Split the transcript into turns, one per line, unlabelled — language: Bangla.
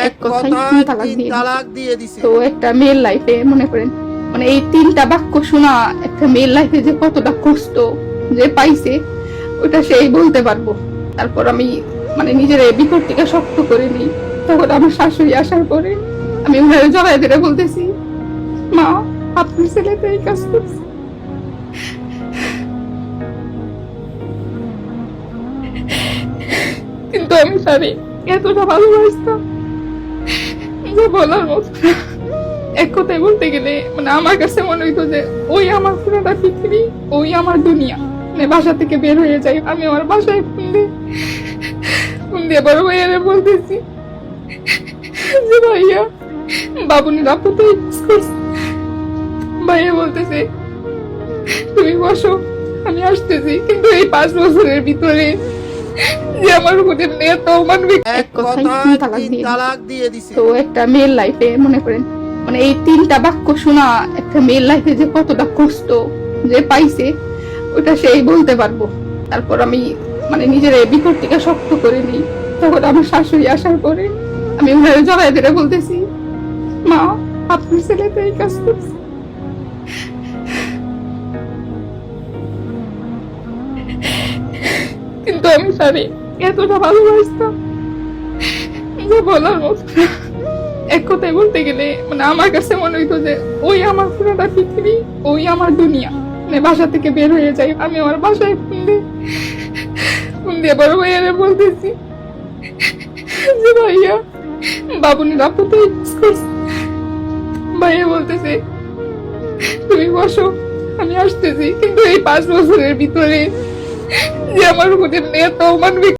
এক কথায় তিন তালাক দিয়ে দিছে।
তো একটা মেয়ের লাইফে মনে করেন মানে এই তিনটা বাক্য শোনা একটা মেয়ের লাইফে যে কতটা কষ্ট যে পাইছে ওটা সেই বলতে পারবো। তারপর আমি মানে নিজের বিপদ থেকে শক্ত করে নিই। তখন আমার শাশুড়ি আসার পরে আমি ওনারে জড়াই ধরে বলতেছি, মা আপনার ছেলে তো এই কাজ করছে। কিন্তু আমি তারে এতটা ভালোবাসতাম যে বলার মতো না। এক কথায় বলতে গেলে মানে আমার কাছে মনে হইতো যে ওই আমার পুরোটা পৃথিবী, ওই আমার দুনিয়া। মানে বাসা থেকে বের হয়ে যাই, আমি আমার বাসায় ফোন দিয়ে বড় ভাইয়ারে বলতেছি যে ভাইয়া বাবুনির আপু তো ইউজ করছে। ভাইয়া বলতেছে তুমি বসো আমি আসতেছি। কিন্তু এই 5 বছরের ভিতরে যে আমার উপরে মেয়ে তো মানবিক
এক কথায় তিন তালাক দিয়ে দিছে।
তো একটা মেয়ের লাইফে মনে করেন মানে এই তিনটা বাক্য শোনা একটা মেয়ের লাইফে যে কতটা কষ্ট যে পাইছে ওটা সেই বলতে পারবো। তারপর আমি মানে নিজের বিপদ থেকে শক্ত করে নিই। তখন আমার শাশুড়ি আসার পরে আমি ওনারে জড়াই ধরে বলতেছি, মা আপনার ছেলে তো এই কাজ করছে। কিন্তু আমি তারে এতটা ভালোবাসতাম যে বলার মতো না। এক কথায় বলতে গেলে মানে আমার কাছে মনে হইতো যে ওই আমার পুরোটা পৃথিবী, ওই আমার দুনিয়া। মানে বাসা থেকে বের হয়ে যাই, আমি আমার বাসায় ফোন দিয়ে বড় ভাইয়ারে বলতেছি যে ভাইয়া বাবুনির আপু তো ইউজ করছে। ভাইয়া বলতেছে তুমি বসো আমি আসতেছি। কিন্তু এই 5 বছরের ভিতরে যে আমার উপরে মেয়ে তো মানবিক